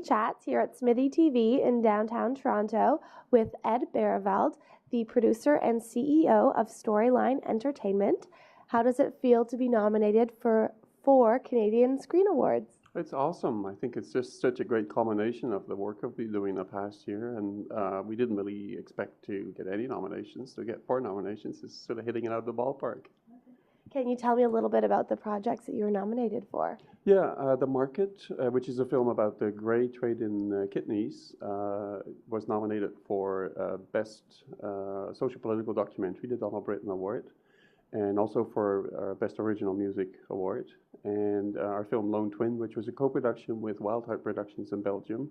chats here at SMITHEE TV in downtown Toronto with Ed Barreveld, the producer and CEO of Storyline Entertainment. How does it feel to be nominated for 4 Canadian Screen Awards? It's awesome. I think it's just such a great culmination of the work I've been doing the past year, and we didn't really expect to get any nominations. To get 4 nominations is sort of hitting it out of the ballpark. Can you tell me a little bit about the projects that you were nominated for? Yeah, The Market, which is a film about the grey trade in kidneys, was nominated for Best Social Political Documentary, the Donald Britton Award, and also for Best Original Music Award. And our film Lone Twin, which was a co-production with Wild Heart Productions in Belgium,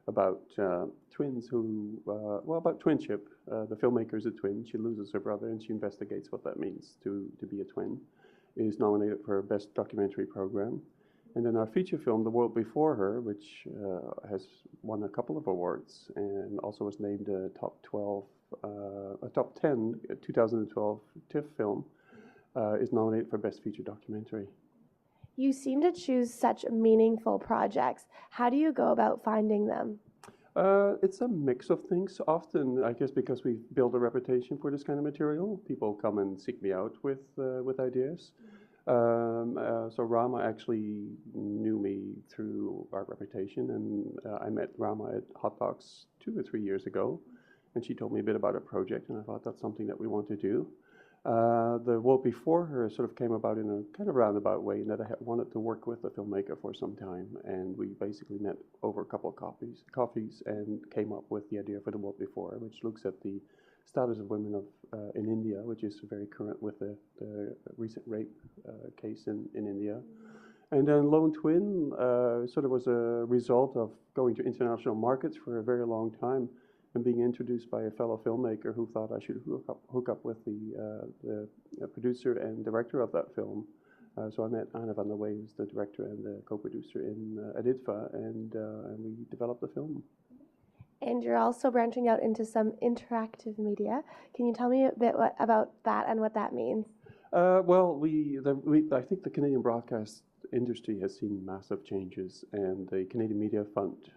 about twins who, about twinship. The filmmaker is a twin. She loses her brother and she investigates what that means to be a twin. Is nominated for Best Documentary Program. And then our feature film, The World Before Her, which has won a couple of awards and also was named a top 10 2012 TIFF film, is nominated for Best Feature Documentary. You seem to choose such meaningful projects. How do you go about finding them? It's a mix of things. Often, I guess, because we build a reputation for this kind of material, people come and seek me out with ideas. So Rama actually knew me through our reputation, and I met Rama at Hot Docs 2 or 3 years ago, and she told me a bit about a project, and I thought that's something that we want to do. The World Before Her sort of came about in a kind of roundabout way, in that I had wanted to work with a filmmaker for some time, and we basically met over a couple of coffees and came up with the idea for The World Before Her, which looks at the status of women in India, which is very current with the recent rape case in India. And then Lone Twin sort of was a result of going to international markets for a very long time, and being introduced by a fellow filmmaker who thought I should hook up with the producer and director of that film. So I met Anna van der Wey, who's the director and the co-producer at IDFA, and we developed the film. And you're also branching out into some interactive media. Can you tell me a bit about that and what that means? Well, I think the Canadian broadcast industry has seen massive changes, and the Canadian Media Fund,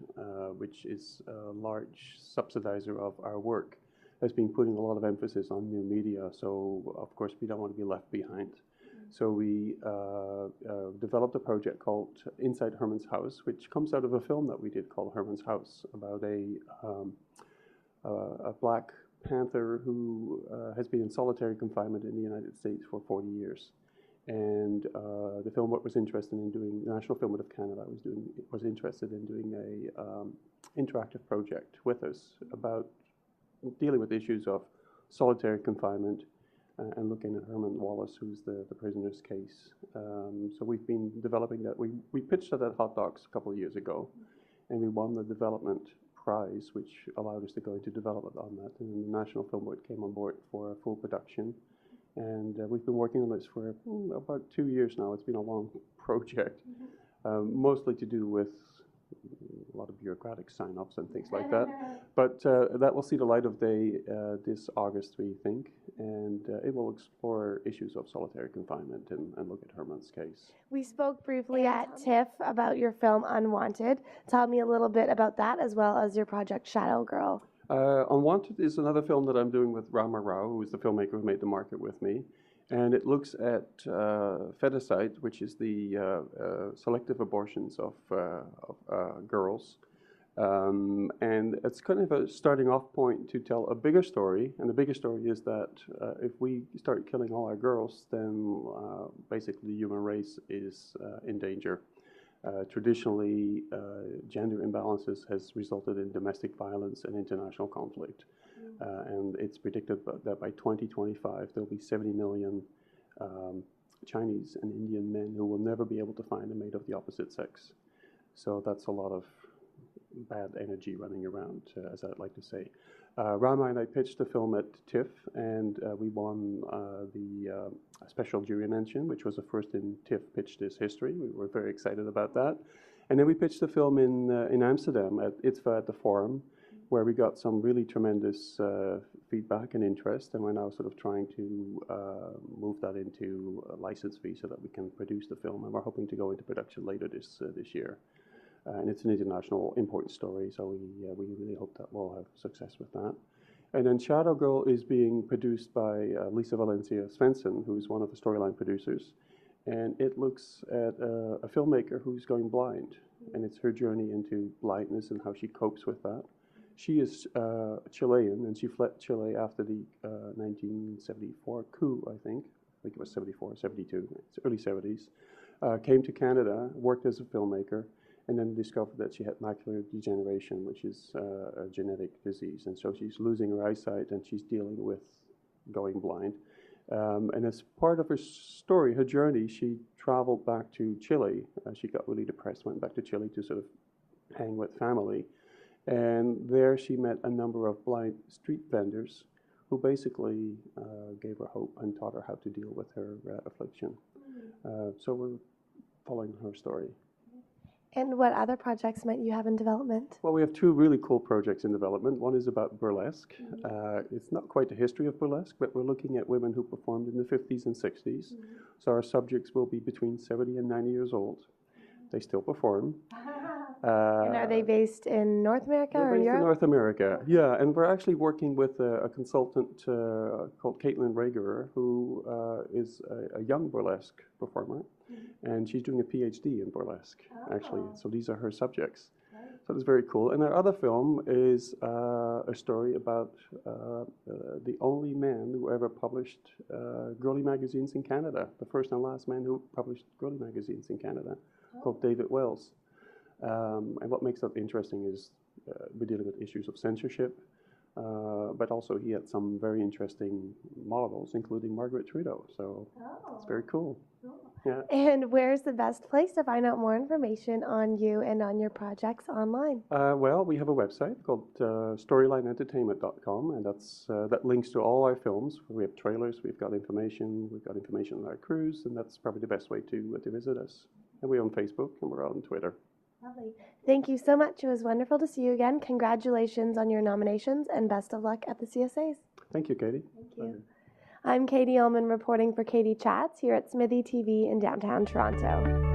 which is a large subsidizer of our work, has been putting a lot of emphasis on new media. So, of course, we don't want to be left behind. So we developed a project called Inside Herman's House, which comes out of a film that we did called Herman's House, about a Black Panther who has been in solitary confinement in the United States for 40 years. And the film was interested in doing, the National Film Board of Canada was interested in doing a interactive project with us about dealing with issues of solitary confinement and looking at Herman Wallace, who's the prisoner's case. So we've been developing that. We pitched it at Hot Docs a couple of years ago, and we won the development prize, which allowed us to go into development on that. And the National Film Board came on board for a full production. And we've been working on this for about 2 years now. It's been a long project, mostly to do with a lot of bureaucratic sign-offs and things like that. But that will see the light of day this August, we think, and it will explore issues of solitary confinement and look at Herman's case. We spoke briefly at TIFF about your film Unwanted. Tell me a little bit about that, as well as your project Shadow Girl. Unwanted is another film that I'm doing with Rama Rao, who is the filmmaker who made The Market with me. And it looks at feticide, which is the selective abortions of girls. And it's kind of a starting off point to tell a bigger story. And the bigger story is that if we start killing all our girls, then basically the human race is in danger. Traditionally, gender imbalances has resulted in domestic violence and international conflict. And it's predicted that by 2025, there'll be 70 million Chinese and Indian men who will never be able to find a mate of the opposite sex. So that's a lot of bad energy running around, as I'd like to say. Rama and I pitched the film at TIFF, and we won the special jury mention, which was the first in TIFF Pitch This history. We were very excited about that. And then we pitched the film in Amsterdam at IDFA at the Forum, where we got some really tremendous feedback and interest, and we're now sort of trying to move that into a license fee so that we can produce the film, and we're hoping to go into production later this year. And it's an international important story, so we really hope that we'll have success with that. And then Shadow Girl is being produced by Lisa Valencia Svensson, who's one of the storyline producers. And it looks at a filmmaker who's going blind, and it's her journey into blindness and how she copes with that. She is Chilean, and she fled Chile after the 1974 coup, I think it was 74, 72, it's early 70s. Came to Canada, worked as a filmmaker, and then discovered that she had macular degeneration, which is a genetic disease. And so she's losing her eyesight, and she's dealing with going blind. And as part of her story, her journey, she traveled back to Chile. She got really depressed, went back to Chile to sort of hang with family. And there she met a number of blind street vendors who basically gave her hope and taught her how to deal with her affliction. So we're following her story. And what other projects might you have in development? Well, we have two really cool projects in development. One is about burlesque. It's not quite the history of burlesque, but we're looking at women who performed in the 50s and 60s. So our subjects will be between 70 and 90 years old. They still perform. And are they based in North America or based Europe? in North America, yeah. And we're actually working with a consultant called Caitlin Ragerer, who is a young burlesque performer, and she's doing a PhD in burlesque, actually. So these are her subjects. So it's very cool. And our other film is a story about the only man who ever published girly magazines in Canada, the first and last man who published girly magazines in Canada, called David Wells. And what makes that interesting is we're dealing with issues of censorship, but also he had some very interesting models, including Margaret Trudeau. So it's very cool. Yeah. And where's the best place to find out more information on you and on your projects online? Well, we have a website called storylineentertainment.com, and that links to all our films. We have trailers, we've got information on our crews, and that's probably the best way to visit us. And we're on Facebook and we're on Twitter. Lovely. Thank you so much. It was wonderful to see you again. Congratulations on your nominations and best of luck at the CSAs. Thank you, Katie. Thank you. I'm Katie Uhlmann reporting for Katie Chats here at SMITHEE TV in downtown Toronto.